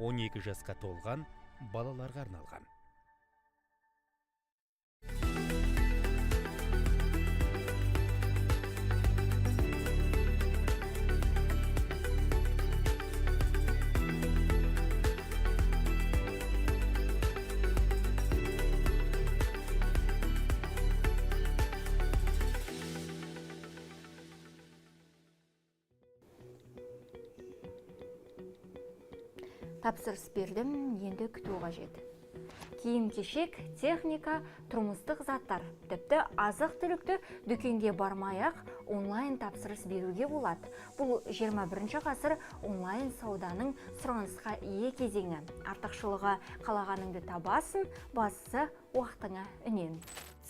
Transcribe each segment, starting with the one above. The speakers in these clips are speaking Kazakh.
12 жасқа толған балаларға арналған. Тапсырыс бердім, енді күту қажет. Киім-кешек, техника, тұрмыстық заттар, тіпті азық-түлікті дүкенге бармай-ақ онлайн тапсырыс беруге болады. Бұл 21 ғасыр онлайн сауданың сұранысқа ие кезеңі. Артықшылығы қалағаныңды табасын, бастысы уақытыңа үнем.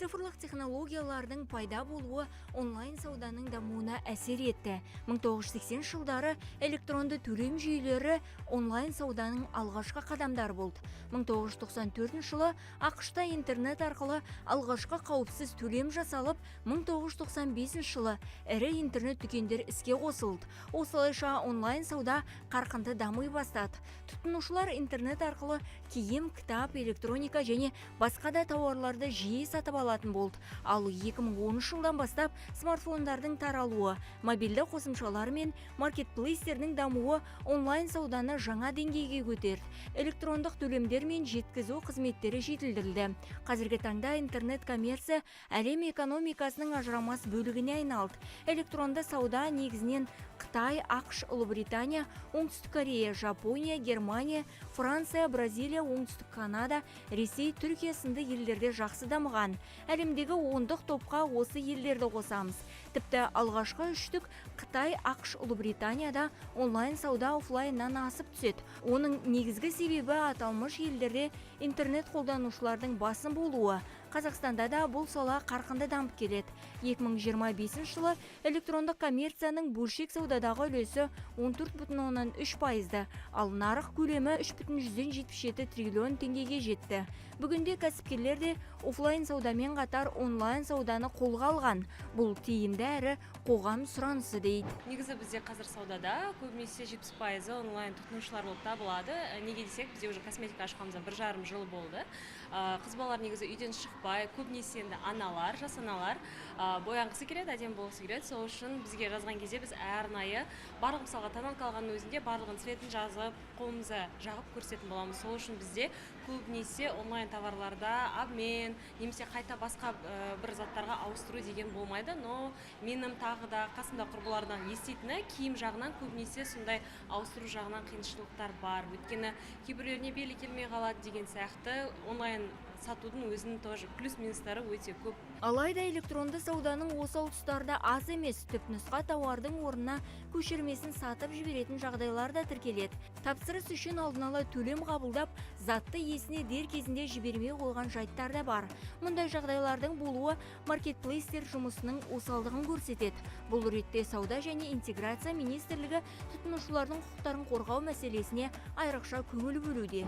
Цифрлық технологиялардың пайда болуы онлайн сауданың дамуына әсер етті. 1980 жылдары электронды төлем жүйелері онлайн сауданың алғашқы қадамдары болды. 1994 жылы ақш-та интернет арқылы алғашқы қауіпсіз төлем жасалып, 1995 жылы ірі интернет дүкендер іске қосылды. Осылайша онлайн сауда қарқынды дамый бастады. Тұтынушылар интернет арқылы киім, кітап, электроника және басқа да тауарларды жиі сатып алатын болды. Ал 2010 жылдан бастап смартфондардың таралуы, мобильді қосымшалар мен маркетплейстердің дамуы онлайн сауданы жаңа деңгейге көтерді. Электрондық төлемдер мен жеткізу қызметтері жетілдірілді. Қазіргі таңда интернет коммерция әлем экономикасының ажырамас бөлігіне айналды. Электронды сауда негізінен Қытай, ақш, Ұлыбритания, Оңтүстік Корея, Жапония, Германия, Франция, Бразилия, Оңтүстік Канада, Ресей, Түркия сынды елдерде жақсы дамыған. Әлемдегі 10-дық топқа осы елдерді қосамыз. Тіпті алғашқы үштік Қытай, ақш, Ұлыбританияда онлайн сауда офлайннан асып түседі. Оның негізгі себебі аталмыш елдерде интернет қолданушылардың басым болуы. Қазақстанда да бұл сала қарқынды дамып келеді. 2025 жылы электрондық коммерцияның бөлшек саудадағы үлесі 14,3%, ал нарық көлемі 3,77 триллион теңгеге жетті. Бүгінде кәсіпкерлер де офлайн саудамен қатар онлайн сауданы қолға алған. Бұл тиімді әрі қоғам сұранысы дейді. Негізі бізде қазір саудада көбінесе 70% онлайн тұтынушылар болып табылады. Неге десек, бізде уже косметика ашқанымызда 1,5 жыл болды. Қыз балалар негізі үйден шықпай, көбінесе енді аналар, жас аналар боянғысы келеді, әдемі болғысы келеді. Сол үшін бізге жазған кезде біз арнайы барлық мысалға тонналка алғанның өзінде барлығын цветін жазып, қолымызға жағып көрсететін боламыз. Сол үшін бізде көбінесе онлайн товарларда обмен, немесе қайта басқа бір заттарға ауыстыру деген болмайды. Но менің тағы да қасымда құрбылардан еститіні киім жағынан көбінесе сондай ауыстыру жағынан қиыншылықтар бар. Өйткені кейбіреулеріне белі келмей қалады деген сияқты онлайн сатудың өзінің тоже плюс-минустары өте көп. Алайда электронды сауданың осал тұстарда аз емес, түпнұсқа тауардың орнына көшірмесін сатып жіберетін жағдайлар да тіркеледі. Тапсырыс үшін алдын ала төлем қабылдап, затты иесіне дер кезінде жібермей қойған жайттар да бар. Мұндай жағдайлардың болуы маркетплейстер жұмысының осалдығын көрсетеді. Бұл ретте сауда және интеграция министрлігі тұтынушылардың құқықтарын қорғау мәселесіне айрықша көңіл бөлуде.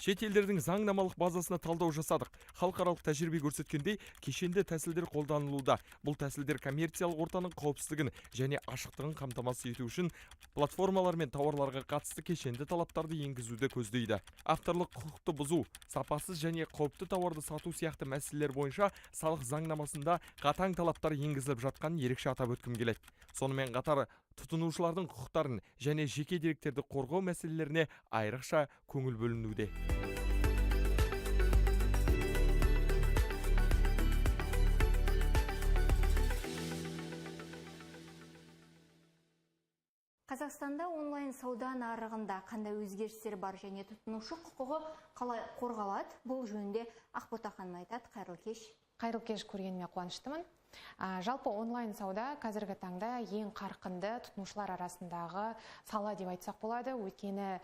Шет елдердің заңнамалық базасына талдау жасадық. Халықаралық тәжірибе көрсеткендей, кешенді тәсілдер қолданылуда. Бұл тәсілдер коммерциялық ортаның қауіпсіздігін және ашықтығын қамтамасыз ету үшін платформалар мен тауарларға қатысты кешенді талаптарды енгізуді көздейді. Авторлық құқықты бұзу, сапасыз және қауіпті тауарды сату сияқты мәселелер бойынша салық заңнамасында қатаң талаптар енгізіліп жатқанын ерекше атап өткім келеді. Сонымен қатар тұтынушылардың құқықтарын және жеке деректерді қорғау мәселелеріне айрықша көңіл бөлінуде. Қазақстанда онлайн сауда нарығында қандай өзгерістер бар және тұтынушы құқығы қалай қорғалады? Бұл жөнінде Ақбота ханым айтады. Қайырлы кеш. Қайырлы кеш, көргеніме қуаныштымын. Жалпы онлайн сауда қазіргі таңда ең қарқынды тұтынушылар арасындағы сала деп айтсақ болады. Өйткені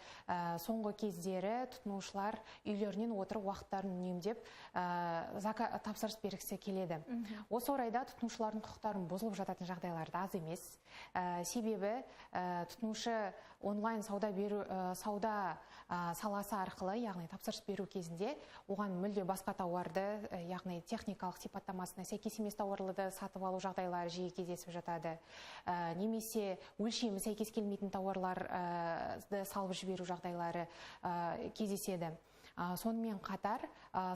соңғы кездері тұтынушылар үйлерінен отырып уақыттарын үнемдеп тапсырыс бергісі келеді. Осы орайда тұтынушылардың құқықтарын бұзылып жататын жағдайлар да аз емес. Себебі тұтынушы онлайн сауда беру сауда саласы арқылы, яғни тапсырыс беру кезінде оған мүлде басқа тауарды, яғни техникалық сипаттамасына сәйкес емес тауарларды сатып алу жағдайлары жиі кездесіп жатады. Немесе өлшемі сәйкес келмейтін тауарларды салып жіберу жағдайлары кездеседі. Сонымен қатар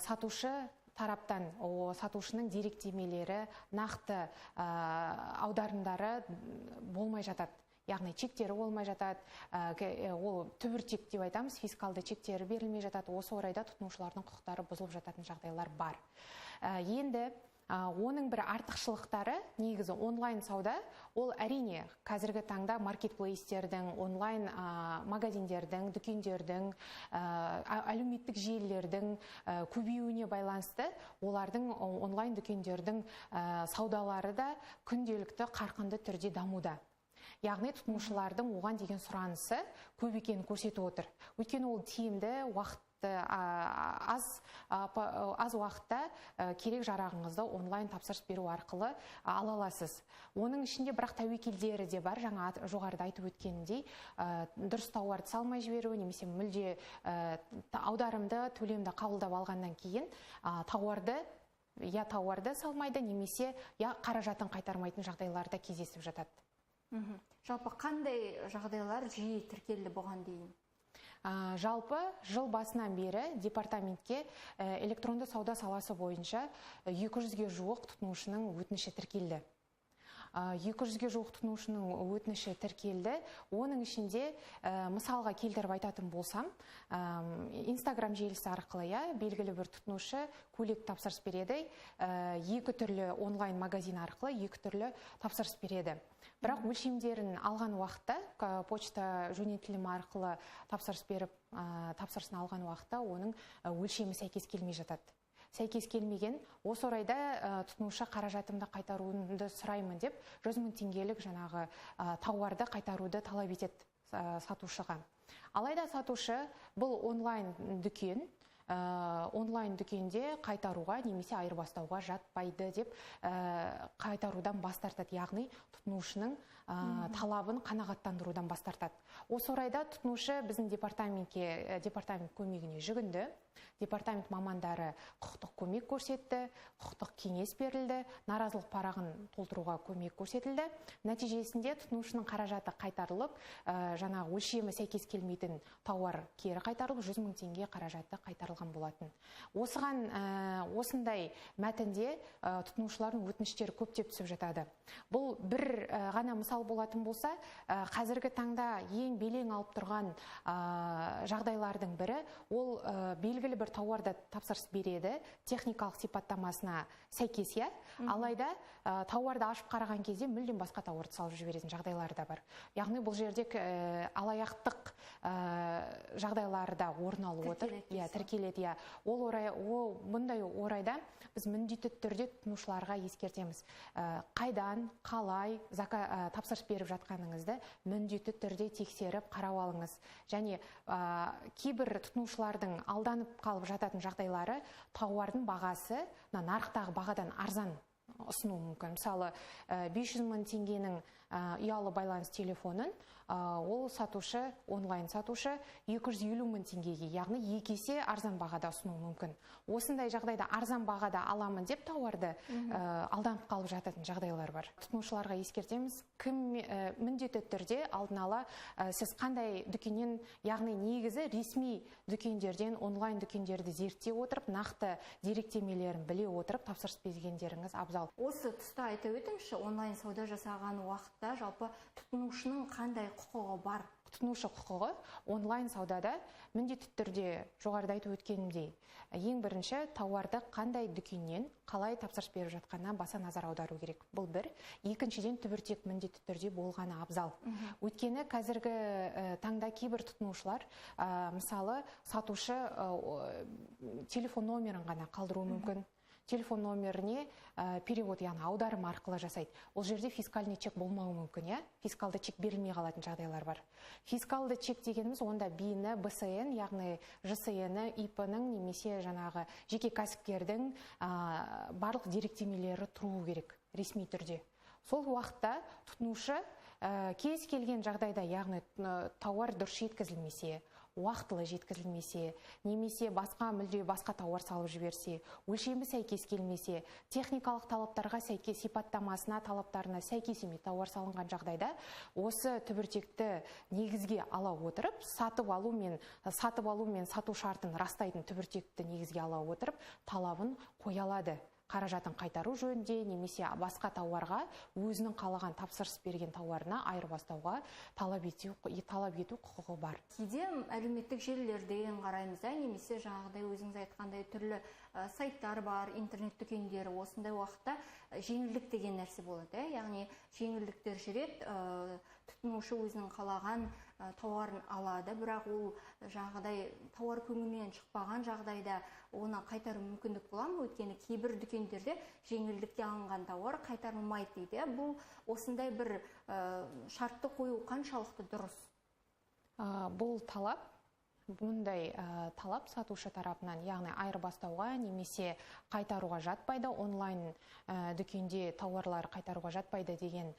сатушы тараптан сатушының деректемелері, нақты аударымдары болмай жатады. Яғни чектері болмай жатады, ол түбіртек деп айтамыз, фискалды чектері берілмей жатады. Осы орайда тұтынушылардың құқықтары бұзылып жататын жағдайлар бар. Енді оның бір артықшылықтары, негізі онлайн сауда, ол әрине қазіргі таңда маркетплейстердің, онлайн магазиндердің, дүкендердің, әлеуметтік желілердің көбеюіне байланысты, олардың онлайн дүкендердің саудалары да күнделікті қарқынды түрде дамуда. Яғни тұтынушылардың оған деген сұранысы көп екенін көрсетіп отыр. Өйткені ол тиімді, аз уақытта керек жарағыңызды онлайн тапсырыс беру арқылы ала аласыз. Оның ішінде бірақ тәуекелдері де бар, жаңа жоғарыда айтып өткеніндей, дұрыс тауарды салмай жіберу, немесе мүлде аударымды, төлемді қабылдап алғаннан кейін тауарды салмайды, немесе қаражатын қайтармайтын жағдайларда кездесіп жатады. Жалпы қандай жағдайлар жиі тіркелді бұған дейін? Жалпы жыл басынан бері департаментке электронды сауда саласы бойынша 200-ге жуық тұтынушының өтініші тіркелді. 200-ге жуық тұтынушының өтініші тіркелді. Оның ішінде мысалға келтіріп айтатын болсам, Instagram желісі арқылы белгілі бір тұтынушы көйлек тапсырыс береді, екі түрлі онлайн магазин арқылы екі түрлі тапсырыс береді. Бірақ өлшемдерін алған уақытта, почта жөнелтілімі арқылы тапсырыс беріп, тапсырысын алған уақытта оның өлшемі сәйкес келмей жатады. Сәйкес келмеген, осы орайда тұтынушы қаражатымды қайтаруды сұраймын деп 100 000 теңгелік жаңағы тауарды қайтаруды талап етеді сатушыға. Алайда сатушы бұл онлайн дүкенде қайтаруға немесе айырбастауға жатпайды деп қайтарудан бас тартады, яғни тұтынушының талабын қанағаттандырудан бас тартады. Осы орайда тұтынушы біздің департамент көмегіне жүгінді. Департамент мамандары құқықтық көмек көрсетті, құқықтық кеңес берілді, наразылық парағын толтыруға көмек көрсетілді. Нәтижесінде тұтынушының қаражаты қайтарылып, жаңағы өлшемі сәйкес келмейтін тауар кері қайтарылып, 100 000 теңге қаражаты қайтарылған болатын. Осындай мәтінде тұтынушылардың өтініштері көптеп түсіп жатады. Бұл бір ғана мысал болатын болса, қазіргі таңда ең белең алып тұрған жағдайлардың бірі, ол белгілі бір тауарды тапсырыс береді, техникалық сипаттамасына сәйкес, алайда тауарды ашып қараған кезде мүлдем басқа тауарды салып жіберетін жағдайлары да бар. Яғни бұл жерде алаяқтық жағдайларда орын алып отыр, тіркеледі. Бұндай орайда біз міндетті түрде тұтынушыларға ескертеміз. Қайдан, қалай тапсырыс беріп жатқаныңызды міндетті түрде тексеріп қарап алыңыз. Және кейбір тұтынушылардың алданып қалып жататын жағдайлары, тауардың бағасы нарықтағы бағадан арзан ұсыну мүмкін. Мысалы, 500 000 теңгенің ұялы байланыс телефонын ол сатушы, онлайн сатушы 250 000 теңгеге, яғни екі есе арзан бағада ұсыну мүмкін. Осындай жағдайда арзан бағада аламын деп тауарды алданып қалып жататын жағдайлар бар. Тұтынушыларға ескертеміз, міндетті түрде алдын ала сіз қандай дүкеннен, яғни негізі ресми дүкендерден, онлайн дүкендерді зерттей отырып, нақты деректемелерін біле отырып, тапсырыс бергендеріңіз абзал. Осы тұста айтып өтіңізші, онлайн сауда жасаған уақытта жалпы тұтынушының қандай құқығы бар? Тұтынушы құқығы онлайн саудада міндетті түрде жоғарыда айтып өткенімдей, ең бірінші тауарды қандай дүкеннен қалай тапсырыс беріп жатқанына баса назар аудару керек. Бұл бір. Екіншіден түбіртек міндетті түрде болғаны абзал. Өйткені қазіргі таңда кейбір тұтынушылар, мысалы, сатушы телефон номерін ғана қалдыруы мүмкін. Телефон номеріне перевод, яғни аударым арқылы жасайды. Ол жерде фискальный чек болмауы мүмкін, фискалды чек берілмей қалатын жағдайлар бар. Фискалды чек дегеніміз онда БИН, БСН, яғни ЖСН, ИП-ның немесе жаңағы жеке кәсіпкердің барлық деректемелері тұруы керек ресми түрде. Сол уақытта тұтынушы кез келген жағдайда, яғни тауар дұрыс жеткізілмесе, уақытылы жеткізілмесе, немесе мүлде басқа тауар салып жіберсе, өлшемі сәйкес келмесе, техникалық талаптарға сәйкес, сипаттамасына, талаптарына сәйкес емес тауар салынған жағдайда, осы түбіртекті негізге ала отырып, сатып алу мен сату шартын растайтын түбіртекті негізге ала отырып, талабын қоя алады. Қаражатын қайтару жөнінде, немесе басқа тауарға өзінің қалаған тапсырыс берген тауарына айырбастауға талап ету құқығы бар. Кейде әлеуметтік желілерден қараймыз, немесе жаңағыдай өзіңіз айтқандай түрлі сайттар бар, интернет дүкендері, осындай уақытта жеңілдік деген нәрсе болады. Яғни жеңілдіктер жүреді, тұтынушы өзінің қалаған тауарын алады, бірақ ол жаңағыдай тауар көңілінен шықпаған жағдайда оны қайтару мүмкіндік бола ма? Өйткені кейбір дүкендерде жеңілдікте алынған тауар қайтарылмайды дейді. Бұл осындай бір шартты қою қаншалықты дұрыс? Бұндай талап сатушы тарапынан, яғни айырбастауға немесе қайтаруға жатпайды, онлайн дүкенде тауарлар қайтаруға жатпайды деген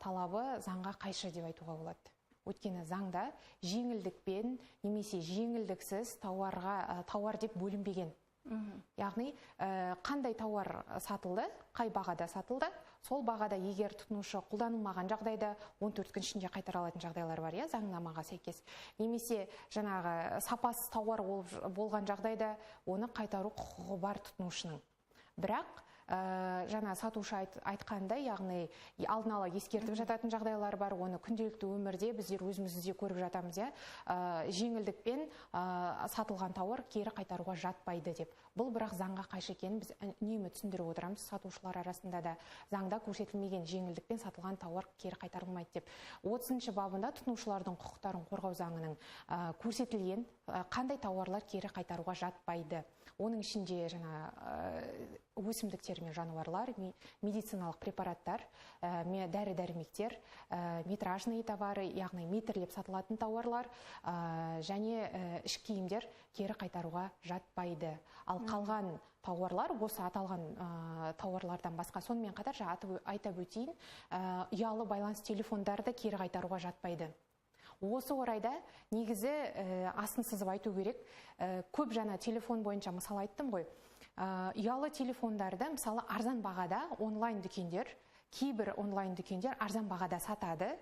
талабы заңға қайшы деп айтуға болады. Өйткені заңда жеңілдікпен немесе жеңілдіксіз тауар деп бөлінбеген. Яғни қандай тауар сатылды, қай бағада сатылды, сол бағада егер тұтынушы қолданылмаған жағдайда 14 күн ішінде қайтара алатын жағдайлар бар, заңнамаға сәйкес. Немесе жаңағы сапасыз тауар болған жағдайда оны қайтару құқығы бар тұтынушының. Бірақ жаңа сатушы айтқандай, яғни алдын ала ескертіп жататын жағдайлар бар, оны күнделікті өмірде біздер өзімізді де көріп жатамыз, жеңілдікпен сатылған тауар кері қайтаруға жатпайды деп. Бұл бірақ заңға қайшы екенін біз үнемі түсіндіріп отырамыз. Сатушылар арасында да заңда көрсетілмеген жеңілдікпен сатылған тауар кері қайтарылмайды деп. 30-шы бабында тұтынушылардың құқықтарын қорғау заңының көрсетілген қандай тауарлар кері қайтаруға жатпайды. Оның ішінде өсімдіктер мен жануарлар, медициналық препараттар, дәрі-дәрмектер, метражный товары, яғни метрлеп сатылатын тауарлар және іш киімдер кері қайтаруға жатпайды. Ал қалған тауарлар, осы аталған тауарлардан басқа, сонымен қатар айтып өтейін, ұялы байланыс телефондары да кері қайтаруға жатпайды. Осы орайда негізі асын сызып айту керек. Көп жаңа телефон бойынша мысал айттым ғой. Ұялы телефондарды мысалы арзан бағада онлайн дүкендер, кейбір онлайн дүкендер арзан бағада сатады.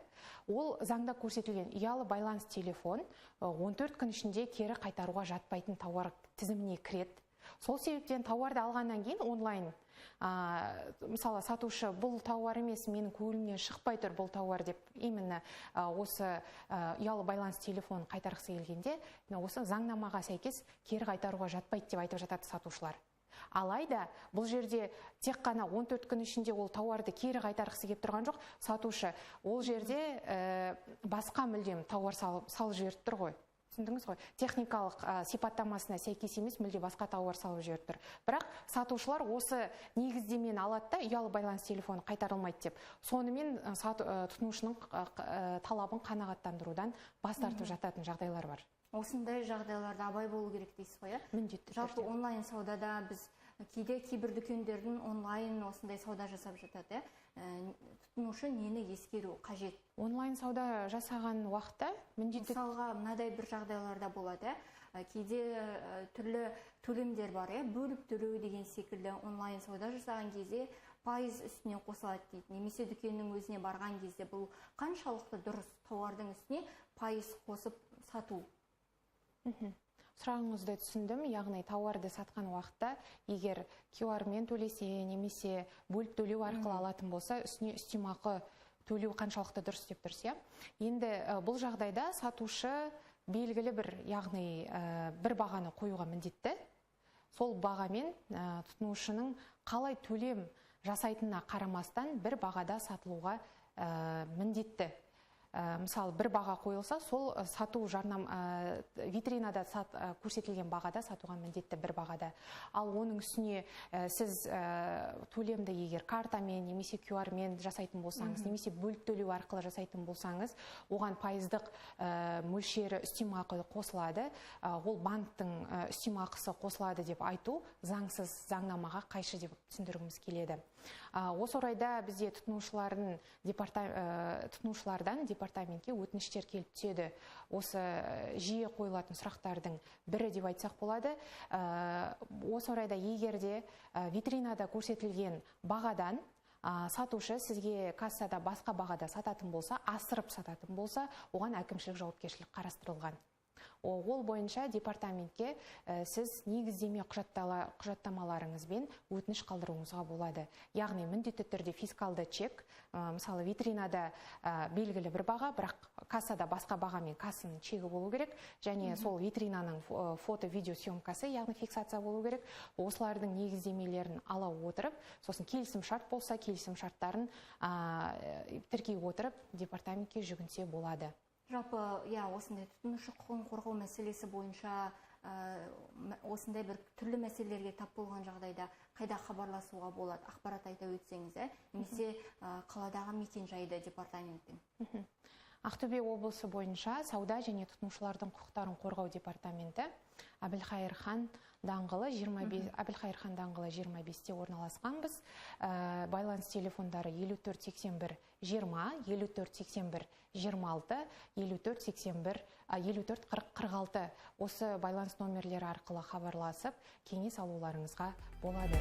Ол заңда көрсетілген ұялы байланыс телефон 14 күн ішінде кері қайтаруға жатпайтын тауар тізіміне кіреді. Сол себептен тауарды алғаннан кейін онлайн мысалы сатушы бұл тауар емес, менің көңілімнен шықпай тұр бұл тауар деп, именно осы ұялы байланыс телефонын қайтарғысы келгенде, осы заңнамаға сәйкес кері қайтаруға жатпайды деп айтып жатады сатушылар. Алайда бұл жерде тек қана 14 күн ішінде ол тауарды кері қайтарғысы келіп тұрған жоқ, сатушы ол жерде басқа мүлдем тауар салып жіберіп тұр ғой. Түсіндіңіз ғой? Техникалық сипаттамасына сәйкес емес, мүлде басқа тауар салып жіберіп тұр. Бірақ сатушылар осы негіздемені алады да, ұялы байланыс телефоны қайтарылмайды деп. Сонымен тұтынушының талабын қанағаттандырудан бас тартып жататын жағдайлар бар. Осындай жағдайларда абай болу керек дейсіз ғой? Міндетті түрде. Жалпы онлайн саудада біз кейбір дүкендердің онлайн осындай сауда жасап жатады. Тұтынушы нені ескеру қажет? Онлайн сауда жасаған уақытта міндетті... Мысалға, мынадай бір жағдайларда болады. Кейде түрлі төлемдер бар, бөліп төлеу деген секілді онлайн сауда жасаған кезде пайыз үстіне қосылады дейді. Немесе дүкеннің өзіне барған кезде бұл қаншалықты дұрыс, тауардың үстіне пайыз қосып сату? Сұрағыңызды түсіндім, яғни тауарды сатқан уақытта егер QR-мен төлесе немесе бөліп төлеу арқылы алатын болса, үстіне үстемақы төлеу қаншалықты дұрыс деп тұрсыз. Енді бұл жағдайда сатушы белгілі бір, яғни бір бағаны қоюға міндетті. Сол бағамен тұтынушының қалай төлем жасайтынына қарамастан бір бағада сатылуға міндетті. Мысалы, бір баға қойылса, сол сату витринада көрсетілген бағада сатуға міндетті бір бағада. Ал оның үстіне сіз төлемді егер картамен, немесе QR-мен жасайтын болсаңыз, немесе бөліп төлеу арқылы жасайтын болсаңыз, оған пайыздық мөлшері үстемақы қосылады, ол банктың үстемақысы қосылады деп айту заңсыз, заңнамаға қайшы деп түсіндіргіміз келеді. Осы орайда бізде тұтынушылардан департаментке өтініштер келіп түседі. Осы жиі қойылатын сұрақтардың бірі деп айтсақ болады. Осы орайда егерде витринада көрсетілген бағадан сатушы сізге кассада басқа бағада сататын болса, асырып сататын болса, оған әкімшілік жауапкершілік қарастырылған. Ол бойынша департаментке сіз негіздеме құжаттамаларыңызбен өтініш қалдыруыңызға болады. Яғни міндетті түрде фискалды чек, мысалы витринада белгілі бір баға, бірақ кассада басқа бағамен кассаның чегі болу керек, және сол витринаның фото-видео съемкасы, яғни фиксация болу керек. Осылардың негіздемелерін ала отырып, сосын келісім шарт болса, келісім шарттарын тіркей отырып департаментке жүгінсе болады. Жалпы, осындай тұтынушы құқығын қорғау мәселесі бойынша осындай бір түрлі мәселелерге тап болған жағдайда қайда хабарласуға болады? Ақпарат айта өтсеңіз, немесе қаладағы мекен-жайды департаменттің? Ақтөбе облысы бойынша сауда және тұтынушылардың құқықтарын қорғау департаменті Әбілқайыр хан даңғылы 25-те орналасқанбыз. Байланыс телефондары 5481 20, 5481 26, 544046. Осы байланыс номерлері арқылы хабарласып, кеңес алуларыңызға болады.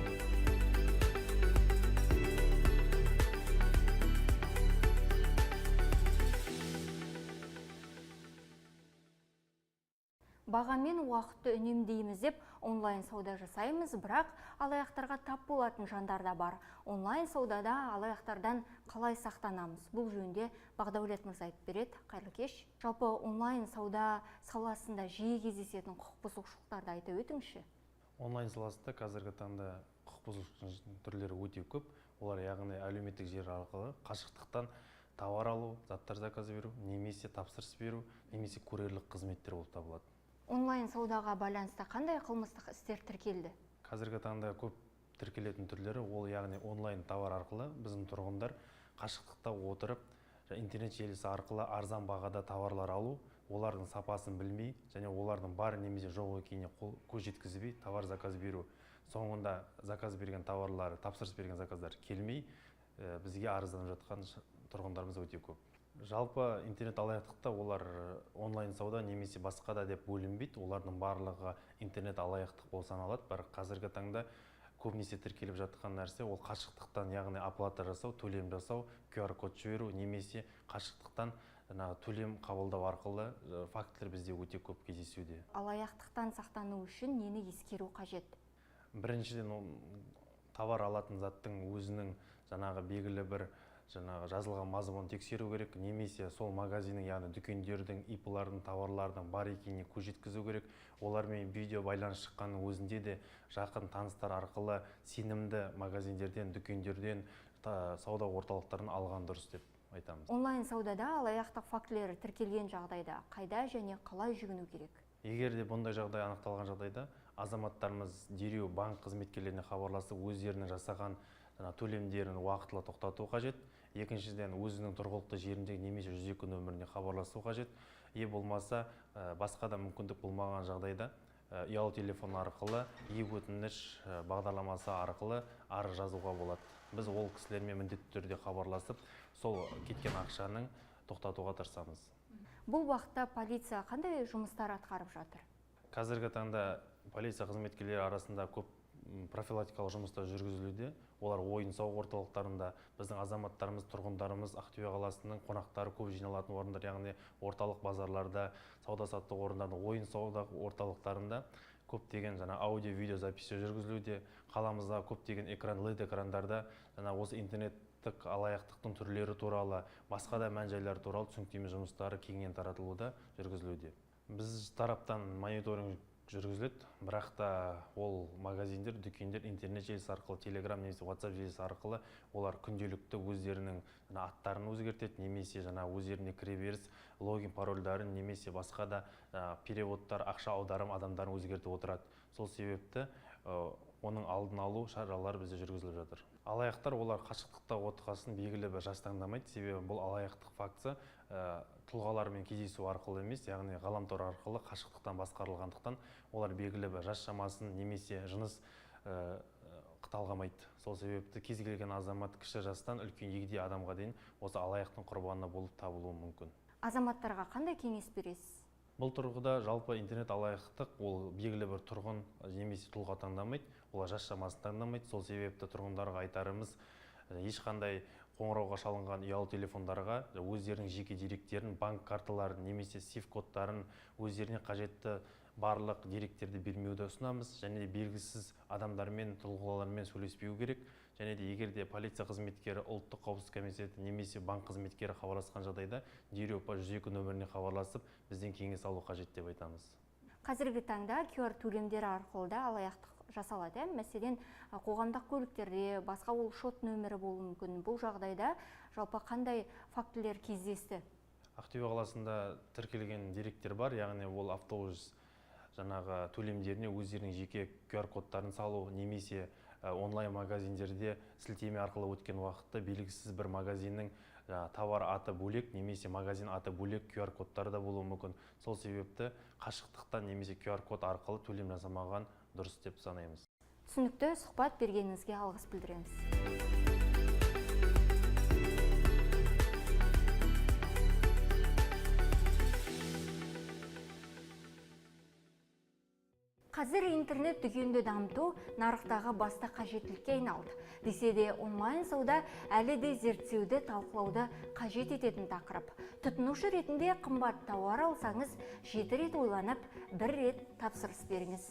Бағамен уақытты үнемдейміз деп онлайн сауда жасаймыз, бірақ алаяқтарға тап болатын жандар да бар. Онлайн саудада алаяқтардан қалай сақтанамыз? Бұл жөнінде Бақдәулет мырза айтып береді. Қайырлы кеш. Жалпы онлайн сауда саласында жиі кездесетін құқық бұзушылықтарды айта өтіңізші. Онлайн саласында қазіргі таңда құқық бұзушылықтың түрлері өте көп. Олар яғни әлеуметтік желі арқылы қашықтықтан тауар алу, заттар заказ беру, немесе тапсырыс беру, немесе курьерлік қызметтер болып табылады. Онлайн саудаға байланысты қандай қылмыстық істер тіркелді? Қазіргі таңда көп тіркелетін түрлері, ол яғни онлайн тауар арқылы біздің тұрғындар қашықтықта отырып, интернет желісі арқылы арзан бағада тауарлар алу, олардың сапасын білмей, және олардың бар немесе жоқ екеніне көз жеткізбей товар заказ беру. Соңында заказ берген тауарлары, тапсырыс берген заказдар келмей, бізге арызданып жатқан тұрғындарымыз өте көп. Жалпы интернет алаяқтықта олар онлайн сауда немесе басқа да деп бөлінбейді. Олардың барлығы интернет алаяқтық болып саналады. Бірақ қазіргі таңда көбінесе тіркеліп жатқан нәрсе ол қашықтықтан, яғни оплата жасау, төлем жасау, QR код жіберу, немесе қашықтықтан төлем қабылдау арқылы фактілер бізде өте көп кездесуде. Алаяқтықтан сақтану үшін нені ескеру қажет? Біріншіден, товар алатын заттың өзінің белгілі бір жазылған мазмұнын тексеру керек, немесе сол магазиннің, яғни дүкендердің, ИП-лардың, тауарлардың бар екеніне көз жеткізу керек. Олармен видео байланыс шыққанның өзінде де жақын таныстар арқылы сенімді магазиндерден, дүкендерден, сауда орталықтарын алған дұрыс деп айтамыз. Онлайн саудада алаяқтық фактілері тіркелген жағдайда қайда және қалай жүгіну керек? Егер де бұндай жағдай анықталған жағдайда, азаматтарымыз дереу банк қызметкерлеріне хабарласып, өздерінің жасаған төлемдерін уақытылы тоқтату қажет. Екіншіден, өзінің тұрғылықты жеріндегі немесе 102 нөміріне хабарласу қажет. Болмаса, басқа да мүмкіндік болмаған жағдайда ұялы телефон арқылы, өтініш бағдарламасы арқылы арыз жазуға болады. Біз ол кісілермен міндетті түрде хабарласып, сол кеткен ақшаның тоқтатуға тырысамыз. Бұл уақытта полиция қандай жұмыстар атқарып жатыр? Қазіргі таңда полиция қызметкерлері арасында көп профилактикалық жұмыстар жүргізілуде. Олар ойын-сауық орталықтарында, біздің азаматтарымыз, тұрғындарымыз, Ақтөбе қаласының қонақтары көп жиналатын орындар, яғни орталық базарларда, сауда-саттық орындарда, ойын-сауық орталықтарында көптеген аудио-видео записі жүргізілуде. Қаламызда көптеген LED экрандарда осы интернеттік алаяқтықтың түрлері туралы, басқа да мән-жайлар туралы түсініктеме жұмыстары кеңінен таратылуда, жүргізілуде. Біз тараптан мониторинг жүргізіледі, бірақ та ол магазиндер, дүкендер интернет желісі арқылы, Telegram немесе WhatsApp желісі арқылы олар күнделікті өздерінің аттарын өзгертеді, немесе өздеріне кіреберіс, логин парольдарын, немесе басқа да переводтар, ақша аударым адамдарын өзгертіп отырады. Сол себепті оның алдын алу шаралары бізде жүргізіліп жатыр. Алаяқтар олар қашықтықта отырғасын белгілі бір жас таңдамайды, себебі бұл алаяқтық фактісі тұлғалармен кездесу арқылы емес, яғни ғаламтор арқылы қашықтықтан басқарылғандықтан олар белгілі бір жас шамасын немесе жыныс талғамайды. Сол себепті кез келген азамат кіші жастан үлкен егде адамға дейін осы алаяқтың құрбанына болып табылуы мүмкін. Азаматтарға қандай кеңес бересіз? Бұл тұрғыда жалпы интернет алаяқтық ол белгілі бір тұрғын немесе тұлға таңдамайды, олар жас шамасын таңдамайды. Сол себепті тұрғындарға айтарымыз, ешқандай қоңырауға шалынған ұялы телефондарға өздерінің жеке деректерін, банк карталарын немесе сиф кодтарын, өздеріне қажетті барлық деректерді бермеуді ұсынамыз. Және де белгісіз адамдармен, тұлғалармен сөйлеспеу керек. Және де егер де полиция қызметкері, ұлттық қауіпсіздік комитеті немесе банк қызметкері хабарласқан жағдайда дереу 102 нөміріне хабарласып, бізден кеңес алу қажет деп айтамыз. Қазіргі таңда QR төлемдері арқылы да алаяқтық жасалады. Мәселен, қоғамдық көліктерде басқа ол шот нөмірі болуы мүмкін. Бұл жағдайда жалпы қандай фактілер кездесті? Ақтөбе қаласында тіркелген деректер бар, яғни ол автобус жаңағы төлемдеріне өздерінің жеке QR кодтарын салу немесе онлайн магазиндерде сілтеме арқылы өткен уақытта белгісіз бір магазиннің товар аты бөлек немесе магазин аты бөлек QR кодтары да болуы мүмкін. Сол себепті қашықтықтан немесе QR код арқылы төлем жасамаған дұрыс деп санаймыз. Түсінікті сұхбат бергеніңізге алғыс білдіреміз. Қазір интернет дүкенді дамыту нарықтағы басты қажеттілікке айналды. Десе де онлайн сауда әлі де зерттеуді, талқылауды қажет ететін тақырып. Тұтынушы ретінде қымбат тауар алсаңыз, 7 рет ойланып, 1 рет тапсырыс беріңіз.